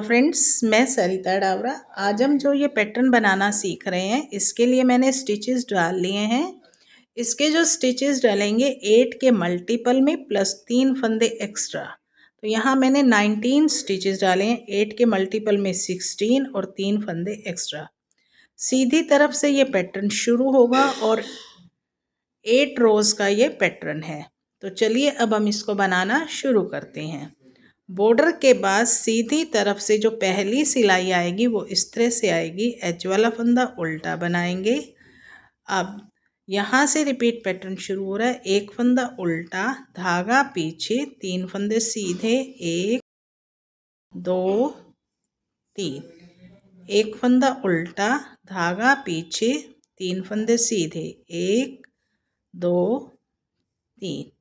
तो फ्रेंड्स, मैं सरिता डावरा। आज हम जो ये पैटर्न बनाना सीख रहे हैं, इसके लिए मैंने स्टिचेस डाल लिए हैं। इसके जो स्टिचेस डालेंगे 8 के मल्टीपल में प्लस 3 फंदे एक्स्ट्रा। तो यहाँ मैंने 19 स्टिचेस डाले हैं, 8 के मल्टीपल में 16 और 3 फंदे एक्स्ट्रा। सीधी तरफ से ये पैटर्न शुरू होगा और 8 रोज़ का ये पैटर्न है। तो चलिए अब हम इसको बनाना शुरू करते हैं। बॉर्डर के बाद सीधी तरफ से जो पहली सिलाई आएगी वो इस तरह से आएगी। एज वाला फंदा उल्टा बनाएंगे। अब यहाँ से रिपीट पैटर्न शुरू हो रहा है। एक फंदा उल्टा, धागा पीछे, 3 फंदे सीधे, 1 2 3। एक फंदा उल्टा, धागा पीछे, 3 फंदे सीधे, 1 2 3।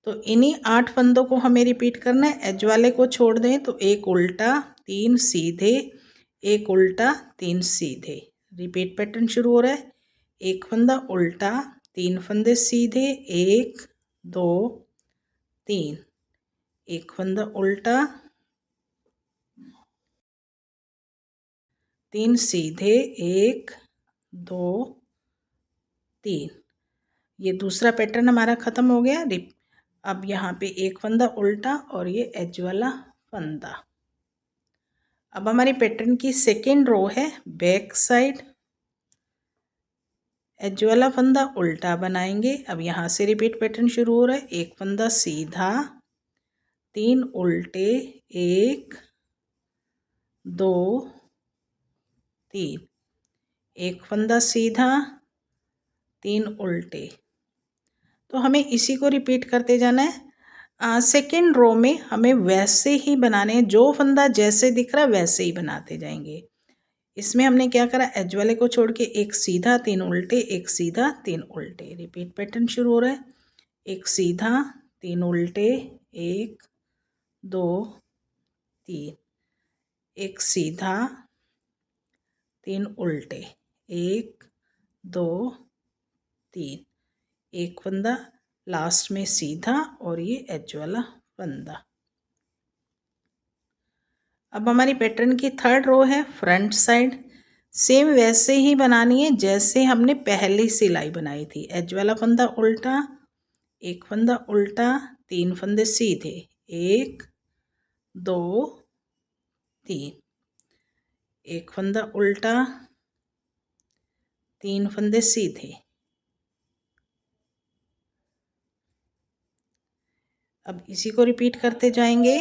तो इन्हीं 8 फंदों को हमें रिपीट करना है। एज वाले को छोड़ दें तो एक उल्टा, 3 सीधे, एक उल्टा, 3 सीधे। रिपीट पैटर्न शुरू हो रहा है। एक फंदा उल्टा, 3 फंदे सीधे, 1 2 3। एक फंदा उल्टा, 3 सीधे, 1 2 3। ये दूसरा पैटर्न हमारा ख़त्म हो गया। अब यहाँ पे एक फंदा उल्टा और ये एज वाला फंदा। अब हमारी पैटर्न की सेकेंड रो है। बैक साइड, एज वाला फंदा उल्टा बनाएंगे। अब यहाँ से रिपीट पैटर्न शुरू हो रहा है। एक फंदा सीधा, 3 उल्टे, 1 2 3। एक फंदा सीधा, 3 उल्टे। तो हमें इसी को रिपीट करते जाना है। सेकेंड रो में हमें वैसे ही बनाने हैं। जो फंदा जैसे दिख रहा है वैसे ही बनाते जाएंगे। इसमें हमने क्या करा, एज वाले को छोड़ के एक सीधा, 3 उल्टे, एक सीधा, 3 उल्टे। रिपीट पैटर्न शुरू हो रहा है। एक सीधा, 3 उल्टे, 1 2 3। एक सीधा, 3 उल्टे, 1 2 3। एक फंदा लास्ट में सीधा और ये एज वाला फंदा। अब हमारी पैटर्न की थर्ड रो है। फ्रंट साइड सेम वैसे ही बनानी है जैसे हमने पहली सिलाई बनाई थी। एज वाला फंदा उल्टा, एक फंदा उल्टा, 3 फंदे सीधे, 1 2 3। एक फंदा उल्टा, 3 फंदे सीधे। अब इसी को रिपीट करते जाएंगे।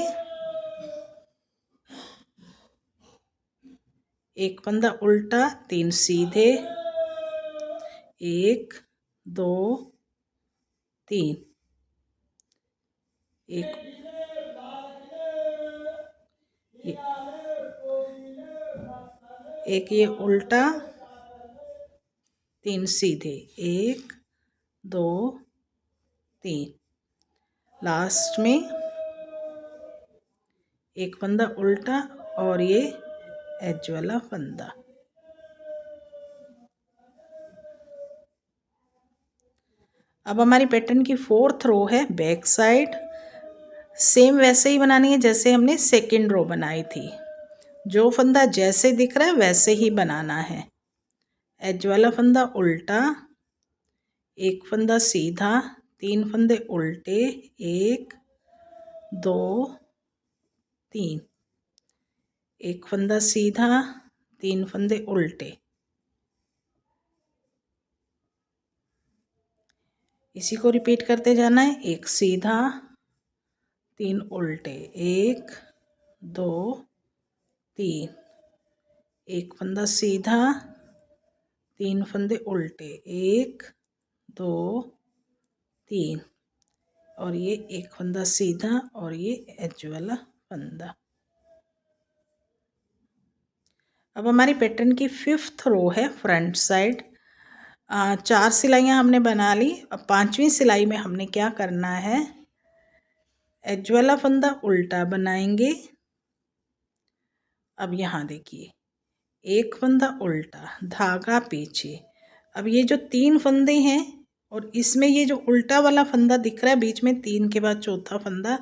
एक फंदा उल्टा, 3 सीधे, 1 2 3। एक ये उल्टा, 3 सीधे, 1 2 3। लास्ट में एक फंदा उल्टा और ये एज वाला फंदा। अब हमारी पैटर्न की फोर्थ रो है। बैक साइड सेम वैसे ही बनानी है जैसे हमने सेकेंड रो बनाई थी। जो फंदा जैसे दिख रहा है वैसे ही बनाना है। एज वाला फंदा उल्टा, एक फंदा सीधा, 3 फंदे उल्टे, 1 2 3। एक फंदा सीधा, 3 फंदे उल्टे। इसी को रिपीट करते जाना है। एक सीधा, 3 उल्टे, 1 2 3। एक फंदा सीधा, 3 फंदे उल्टे, 1 2 3। और ये एक फंदा सीधा और ये एज वाला फंदा। अब हमारी पैटर्न की फिफ्थ रो है। फ्रंट साइड 4 सिलाइयाँ हमने बना ली। अब 5वीं सिलाई में हमने क्या करना है, एज वाला फंदा उल्टा बनाएंगे। अब यहाँ देखिए, एक फंदा उल्टा, धागा पीछे। अब ये जो 3 फंदे हैं और इसमें ये जो उल्टा वाला फंदा दिख रहा है बीच में, 3 के बाद चौथा फंदा,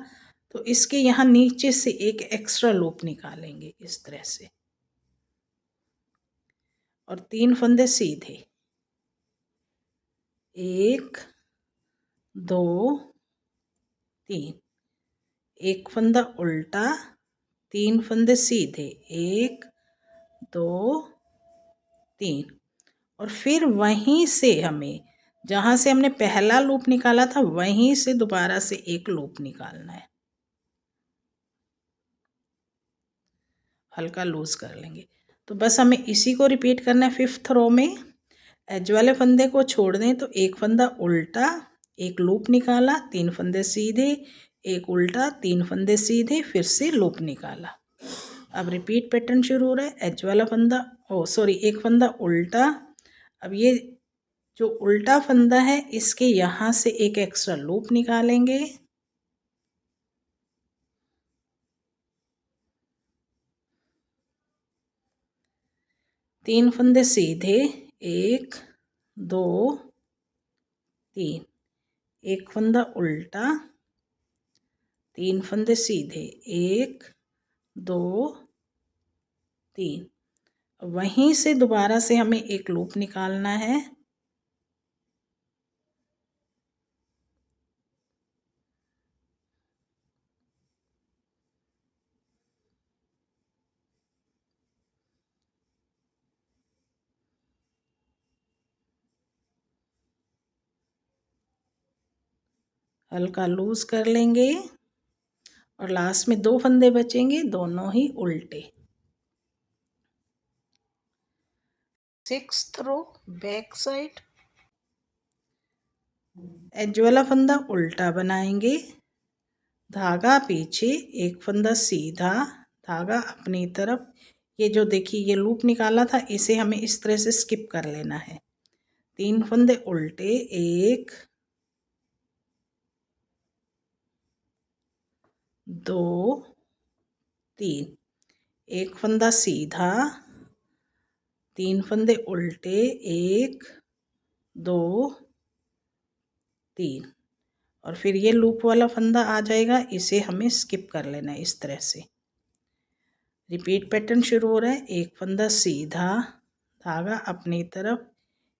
तो इसके यहाँ नीचे से एक एक्स्ट्रा लूप निकालेंगे इस तरह से, और 3 फंदे सीधे, 1 2 3, एक फंदा उल्टा, 3 फंदे सीधे, 1 2 3, और फिर वहीं से हमें जहाँ से हमने पहला लूप निकाला था वहीं से दोबारा से एक लूप निकालना है। हल्का लूज कर लेंगे। तो बस हमें इसी को रिपीट करना है। 5th रो में एज वाले फंदे को छोड़ दें तो एक फंदा उल्टा, एक लूप निकाला, 3 फंदे सीधे, एक उल्टा, 3 फंदे सीधे, फिर से लूप निकाला। अब रिपीट पैटर्न शुरू हो रहा है। एज वाला फंदा, एक फंदा उल्टा। अब ये जो उल्टा फंदा है इसके यहाँ से एक एक्स्ट्रा लूप निकालेंगे, तीन फंदे सीधे, 1 2 3, एक फंदा उल्टा, 3 फंदे सीधे, 1 2 3, वहीं से दोबारा से हमें एक लूप निकालना है, हल्का लूज कर लेंगे, और लास्ट में 2 फंदे बचेंगे, दोनों ही उल्टे। 6th रो बैक साइड, एज वाला फंदा उल्टा बनाएंगे, धागा पीछे, एक फंदा सीधा, धागा अपनी तरफ। ये जो देखिए ये लूप निकाला था इसे हमें इस तरह से स्किप कर लेना है। 3 फंदे उल्टे, 1 2 3, एक फंदा सीधा, 3 फंदे उल्टे, 1 2 3, और फिर ये लूप वाला फंदा आ जाएगा, इसे हमें स्किप कर लेना है इस तरह से। रिपीट पैटर्न शुरू हो रहा है। एक फंदा सीधा, धागा अपनी तरफ,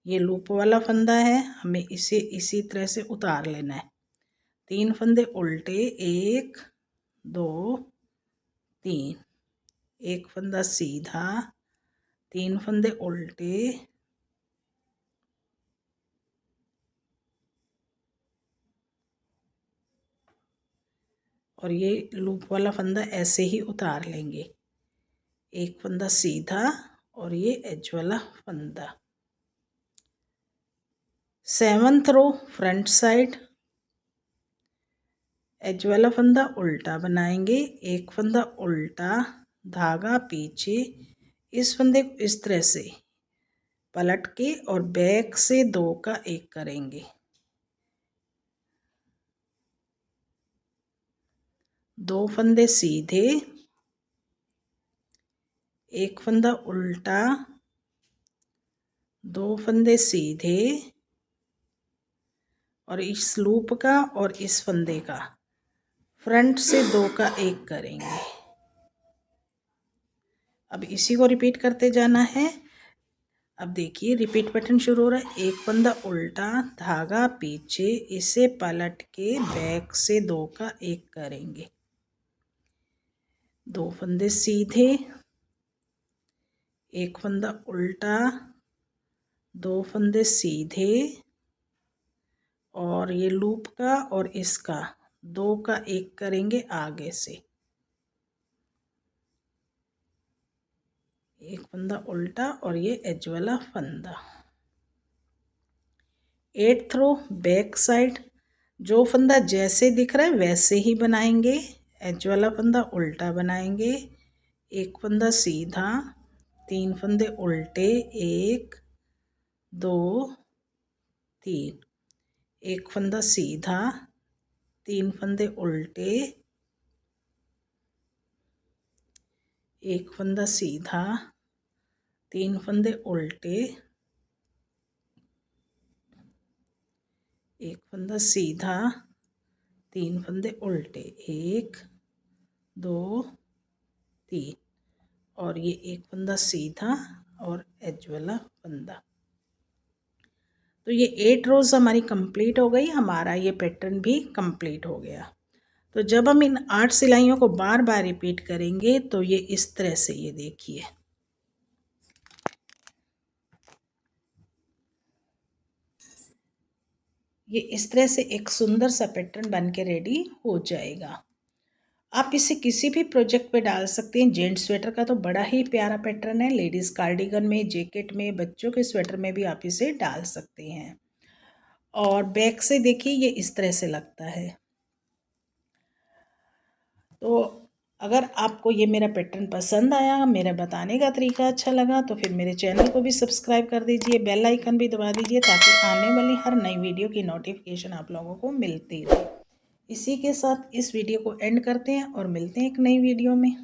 ये लूप वाला फंदा है, हमें इसे इसी तरह से उतार लेना है। 3 फंदे उल्टे, 1 2 3, एक फंदा सीधा, 3 फंदे उल्टे, और ये लूप वाला फंदा ऐसे ही उतार लेंगे। एक फंदा सीधा और ये एज वाला फंदा। 7th रो फ्रंट साइड, एज वाला फंदा उल्टा बनाएंगे, एक फंदा उल्टा, धागा पीछे, इस फंदे को इस तरह से पलट के और बैक से 2 का 1 करेंगे, 2 फंदे सीधे, एक फंदा उल्टा, 2 फंदे सीधे, और इस लूप का और इस फंदे का फ्रंट से 2 का 1 करेंगे। अब इसी को रिपीट करते जाना है। अब देखिए रिपीट पैटर्न शुरू हो रहा है। एक फंदा उल्टा, धागा पीछे, इसे पलट के बैक से 2 का 1 करेंगे, 2 फंदे सीधे, एक फंदा उल्टा, 2 फंदे सीधे, और ये लूप का और इसका 2 का 1 करेंगे आगे से, एक फंदा उल्टा और ये एज वाला फंदा। 8th रो बैक साइड, जो फंदा जैसे दिख रहा है वैसे ही बनाएंगे। एज वाला फंदा उल्टा बनाएंगे, एक फंदा सीधा, 3 फंदे उल्टे, 1 2 3, एक फंदा सीधा, 3 फंदे उल्टे, एक फंदा सीधा, 3 फंदे उल्टे, एक फंदा सीधा, 3 फंदे उल्टे, 1 2 3, और ये एक फंदा सीधा और एज वाला फंदा। तो ये 8 रोज़ हमारी कंप्लीट हो गई, हमारा ये पैटर्न भी कंप्लीट हो गया। तो जब हम इन 8 सिलाइयों को बार बार रिपीट करेंगे तो ये इस तरह से, ये देखिए, ये इस तरह से एक सुंदर सा पैटर्न बन के रेडी हो जाएगा। आप इसे किसी भी प्रोजेक्ट पे डाल सकते हैं। जेंट्स स्वेटर का तो बड़ा ही प्यारा पैटर्न है, लेडीज़ कार्डिगन में, जैकेट में, बच्चों के स्वेटर में भी आप इसे डाल सकते हैं। और बैक से देखिए ये इस तरह से लगता है। तो अगर आपको ये मेरा पैटर्न पसंद आया, मेरा बताने का तरीका अच्छा लगा, तो फिर मेरे चैनल को भी सब्सक्राइब कर दीजिए, बेल आइकन भी दबा दीजिए, ताकि आने वाली हर नई वीडियो की नोटिफिकेशन आप लोगों को मिलती रहे। इसी के साथ इस वीडियो को एंड करते हैं और मिलते हैं एक नई वीडियो में।